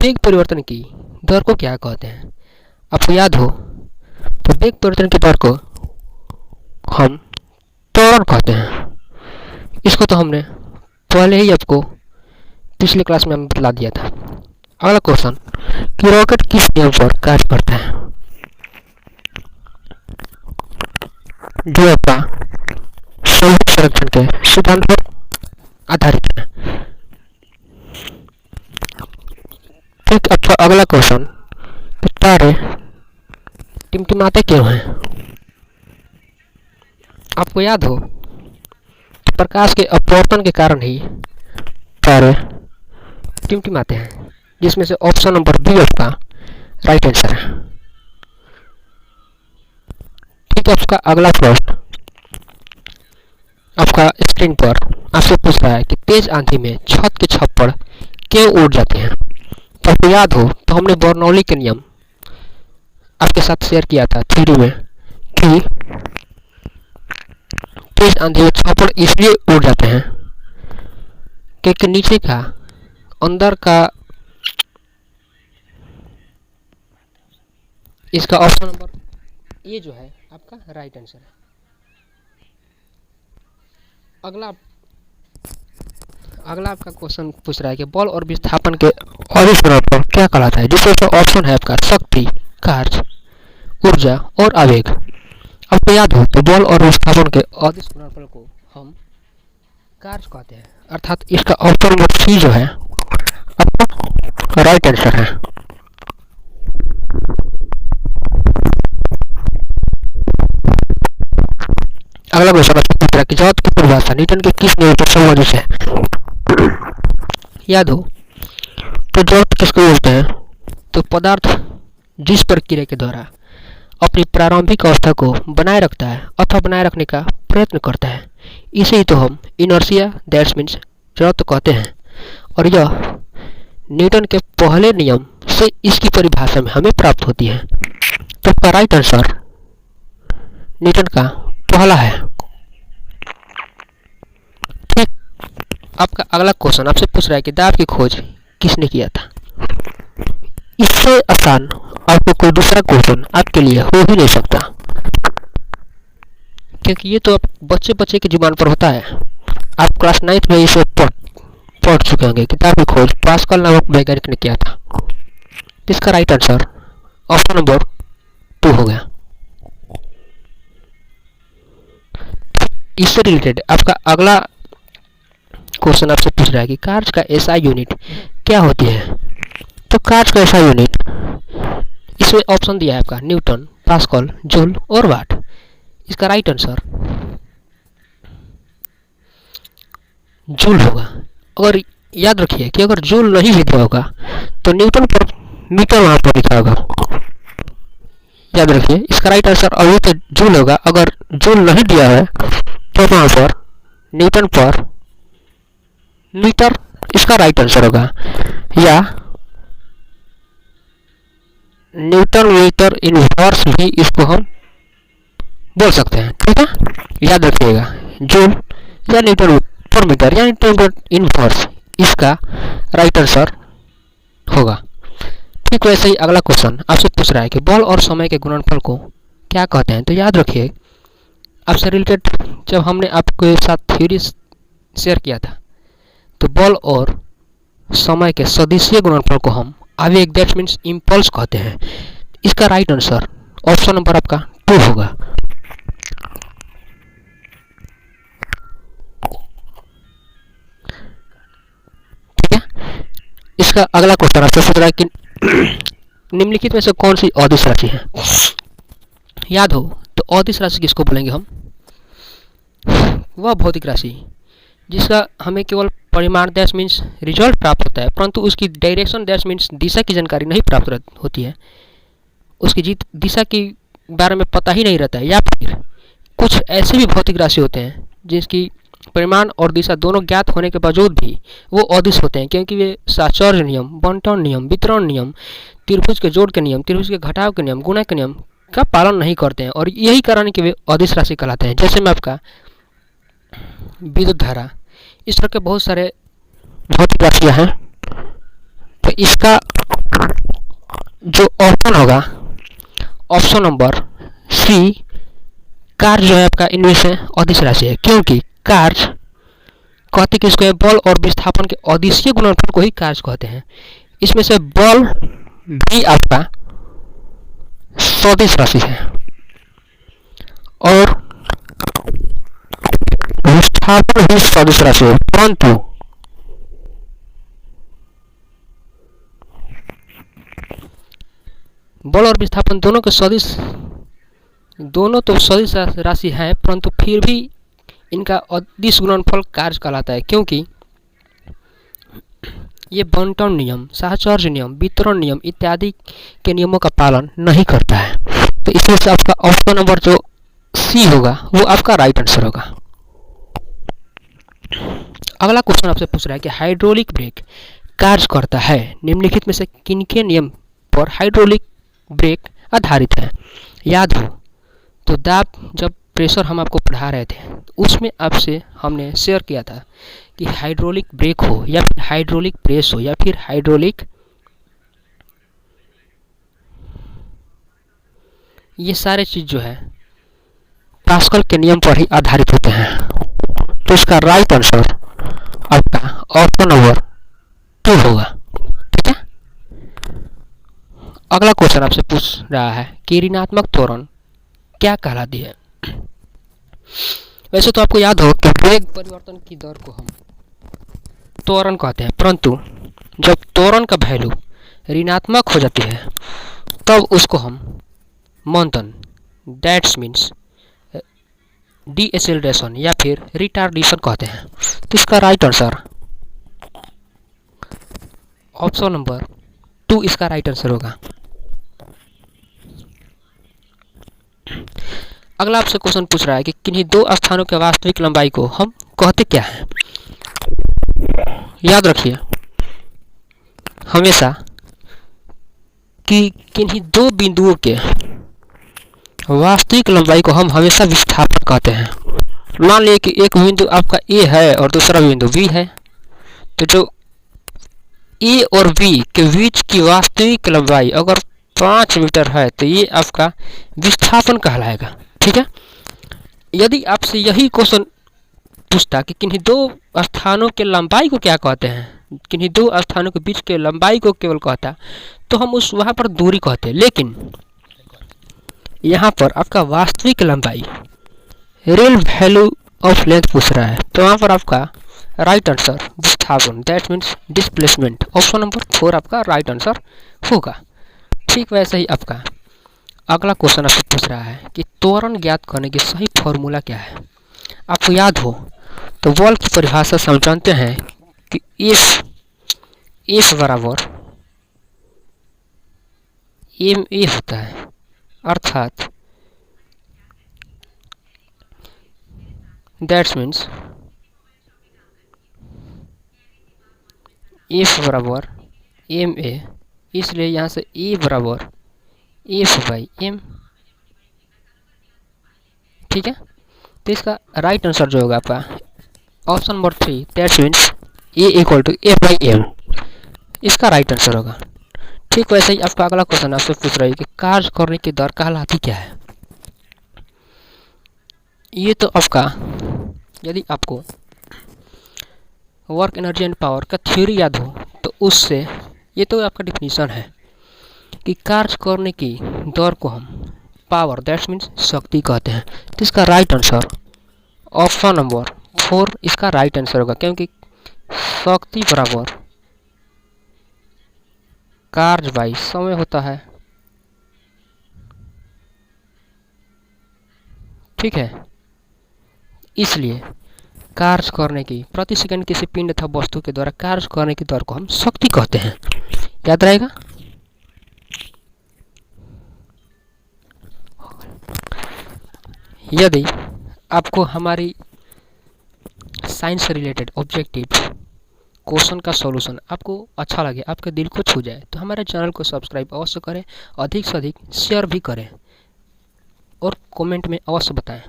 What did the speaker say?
वेग परिवर्तन की दर को क्या कहते हैं? आपको याद हो तो वेग परिवर्तन की दर को हम त्वरण कहते हैं। इसको तो हमने पहले ही आपको पिछले क्लास में हम बतला दिया था। अगला क्वेश्चन कि रॉकेट किस नियम पर कार्य करता है? जो आपका सोवियत संरक्षण के सिद्धांत पर आधारित है। ठीक, आपका अगला क्वेश्चन, तारे टिमटिमाते क्यों हैं? आपको याद हो प्रकाश के अपवर्तन के कारण ही तारे टिमटिमाते हैं, जिसमें से ऑप्शन नंबर बी आपका राइट आंसर है। ठीक है, आपका अगला प्रश्न आपका स्क्रीन पर आपसे पूछ रहा है कि तेज आंधी में छत के छप्पर क्यों उड़ जाते हैं? तो आपको याद हो तो हमने बर्नौली के नियम आपके साथ शेयर किया था थ्योरी में कि तेज आंधी में छप्पर इसलिए उड़ जाते हैं क्योंकि नीचे का अंदर का इसका ऑप्शन नंबर ये जो है आपका राइट आंसर है। अगला आपका क्वेश्चन पूछ रहा है कि बल और विस्थापन के अदिश गुणनफल क्या कहलाता है? जिसमें ऑप्शन है आपका शक्ति, कार्य, ऊर्जा और आवेग। आपको याद हो तो बल और विस्थापन के अदिश गुणनफल को हम कार्य कहते हैं, अर्थात इसका ऑप्शन नंबर सी जो है आपका राइट आंसर है। अगला क्वेश्चन पूछ रहा है कि जगत की परिभाषा न्यूटन के किस नियम पर संबंधित है? याद हो तो जगत किसको बोलते हैं? तो पदार्थ जिस प्रक्रिया के द्वारा अपनी प्रारंभिक अवस्था को बनाए रखता है अथवा बनाए रखने का प्रयत्न करता है, इसे ही तो हम इनर्शिया दैट्स मीन्स जड़त्व कहते हैं। और यह न्यूटन के पहले नियम से इसकी परिभाषा में हमें प्राप्त होती है। तो आपका राइट आंसर न्यूटन का पहला है। ठीक, आपका अगला क्वेश्चन आपसे पूछ रहा है कि दाब की खोज किसने किया था? इससे आसान आपको कोई दूसरा क्वेश्चन आपके लिए हो ही नहीं सकता, क्योंकि ये तो बच्चे बच्चे की जुबान पर होता है। आप क्लास 9th में इसे पढ़ चुके होंगे कि दाब की खोज पास्कल नामक वैज्ञानिक ने किया था। इसका राइट आंसर ऑप्शन नंबर 2 हो गया। इससे रिलेटेड आपका अगला क्वेश्चन आपसे पूछ रहा है कि कार्य का एसआई यूनिट क्या होती है? तो कार्य का एसआई यूनिट इसमें ऑप्शन दिया है आपका न्यूटन, पास्कल, जूल और वाट। इसका राइट आंसर जूल होगा। अगर याद रखिए कि अगर जूल नहीं भी दिया होगा तो न्यूटन पर मीटर वहां पर लिखा होगा। याद रखिए इसका राइट आंसर अभी तो जूल होगा। अगर जूल नहीं दिया है तो वहां पर न्यूटन पर मीटर इसका राइट आंसर होगा, या न्यूटन मीटर इनवर्स भी इसको हम बोल सकते हैं। ठीक है, याद रखिएगा जूल या न्यूटन पर मीटर या न्यूटन इनवर्स इसका राइट आंसर होगा। ठीक, वैसे ही अगला क्वेश्चन आपसे पूछ रहा है कि बल और समय के गुणनफल को क्या कहते हैं? तो याद रखिए आपसे रिलेटेड जब हमने आपके साथ थ्योरी शेयर किया था तो बल और समय के सदिशीय गुणनफल को हम आवेग दैट मीन्स इम्पल्स कहते हैं। इसका राइट आंसर ऑप्शन नंबर आपका 2 होगा। ठीक है, इसका अगला क्वेश्चन आपसे पूछ रहा है कि निम्नलिखित में से कौन सी अदिश राशि है? याद हो तो अदिश राशि किसको बोलेंगे हम? वह भौतिक राशि जिसका हमें केवल परिमाण दैट मीन्स रिजल्ट प्राप्त होता है, परंतु उसकी डायरेक्शन दैट मीन्स दिशा की जानकारी नहीं प्राप्त होती है। उसकी दिशा के बारे में पता ही नहीं रहता है। या फिर कुछ ऐसे भी भौतिक राशि होते हैं जिसकी परिमाण और दिशा दोनों ज्ञात होने के बावजूद भी वो अदिश होते हैं, क्योंकि वे साहचर्य नियम, बंटन नियम, वितरण नियम, त्रिभुज के जोड़ के नियम, त्रिभुज के घटाव के नियम, गुणा के नियम का पालन नहीं करते हैं, और यही कारण है कि वे अदिश राशि कहलाते हैं। जैसे में आपका विद्युत धारा, इस तरह के बहुत सारे भौतिक राशियाँ हैं। तो इसका जो ऑप्शन होगा, ऑप्शन नंबर सी, कार्य जो है आपका इनमें से अदिश राशि है, क्योंकि कार्य कहते किसको है, बल और विस्थापन के अदिशीय गुणनफल को ही कार्य कहते हैं। इसमें से बल भी आपका सदिश राशि है और विस्थापन भी सदिश राशि है, परंतु बल और विस्थापन दोनों के सदिश, दोनों तो सदिश राशि है, परंतु फिर भी इनका अदिश गुणनफल कार्य कहलाता है, क्योंकि ये बंटन नियम, साहचर्य नियम, वितरण नियम इत्यादि के नियमों का पालन नहीं करता है। तो इसमें से आपका ऑप्शन नंबर जो सी होगा वो आपका राइट आंसर होगा। अगला क्वेश्चन आपसे पूछ रहा है कि हाइड्रोलिक ब्रेक कार्य करता है निम्नलिखित में से किनके नियम पर हाइड्रोलिक ब्रेक आधारित है। याद हो तो दाब जब प्रेशर हम आपको पढ़ा रहे थे उसमें आपसे हमने शेयर किया था कि हाइड्रोलिक ब्रेक हो या फिर हाइड्रोलिक प्रेस हो या फिर हाइड्रोलिक, ये सारे चीज जो है पास्कल के नियम पर ही आधारित होते हैं। तो इसका राइट आंसर आपका ऑप्शन नंबर 2 होगा। ठीक है, अगला क्वेश्चन आपसे पूछ रहा है कि ऋणात्मक त्वरण क्या कहलाती है। वैसे तो आपको याद हो कि वेग परिवर्तन की दर को हम त्वरण कहते हैं, परंतु जब त्वरण का वैल्यू ऋणात्मक हो जाती है तब उसको हम मंथन, दैट्स मीन्स डीएसेलरेशन या फिर रिटार्डेशन कहते हैं। तो इसका राइट आंसर ऑप्शन नंबर 2 इसका राइट आंसर होगा। अगला आपसे क्वेश्चन पूछ रहा है कि किन्हीं दो स्थानों के वास्तविक लंबाई को हम कहते क्या हैं। याद रखिए हमेशा कि किन्हीं दो बिंदुओं के वास्तविक लंबाई को हम हमेशा विस्थापन कहते हैं। मान लीजिए कि एक बिंदु आपका ए है और दूसरा बिंदु बी है, तो जो ए और बी के बीच की वास्तविक लंबाई अगर 5 मीटर है तो ये आपका विस्थापन कहलाएगा। ठीक है, यदि आपसे यही क्वेश्चन पूछता कि किन्हीं दो स्थानों के लंबाई को क्या कहते हैं, किन्हीं दो स्थानों के बीच के लंबाई को केवल कहता, तो हम उस वहाँ पर दूरी कहते। लेकिन यहाँ पर आपका वास्तविक लंबाई, रियल वैल्यू ऑफ लेंथ पूछ रहा है, तो वहाँ पर आपका राइट आंसर विस्थापन, that means displacement, option number 4 आपका राइट आंसर होगा। ठीक वैसे ही आपका अगला क्वेश्चन आपसे पूछ रहा है कि त्वरण ज्ञात करने की सही फॉर्मूला क्या है। आपको याद हो तो बल की परिभाषा से हम जानते हैं कि एफ बराबर एम ए होता है, अर्थात दैट्स मीन्स एफ बराबर एम ए, इसलिए यहाँ से ए बराबर एफ बाई एम। ठीक है, तो इसका राइट आंसर जो होगा आपका option number 3, that's means A equal to F by M, इसका राइट आंसर होगा। ठीक वैसे ही आपका अगला क्वेश्चन आपसे पूछ रही है कि कार्य करने की दर कहलाती क्या है। ये तो आपका, यदि आपको वर्क एनर्जी एंड पावर का थ्योरी याद हो तो उससे ये तो आपका डिफिनीशन है कि कार्य करने की दर को हम पावर, दैट्स मीन्स शक्ति कहते हैं। तो इसका राइट आंसर ऑप्शन नंबर 4 इसका राइट आंसर होगा, क्योंकि शक्ति बराबर कार्य बाई समय होता है। ठीक है, इसलिए कार्य करने की प्रति सेकंड किसी पिंड अथवा वस्तु के द्वारा कार्य करने की दर को हम शक्ति कहते हैं। याद रहेगा। यदि आपको हमारी साइंस से रिलेटेड ऑब्जेक्टिव क्वेश्चन का सॉल्यूशन आपको अच्छा लगे, आपके दिल को छू जाए, तो हमारे चैनल को सब्सक्राइब अवश्य करें, अधिक से अधिक शेयर भी करें और कमेंट में अवश्य बताएं।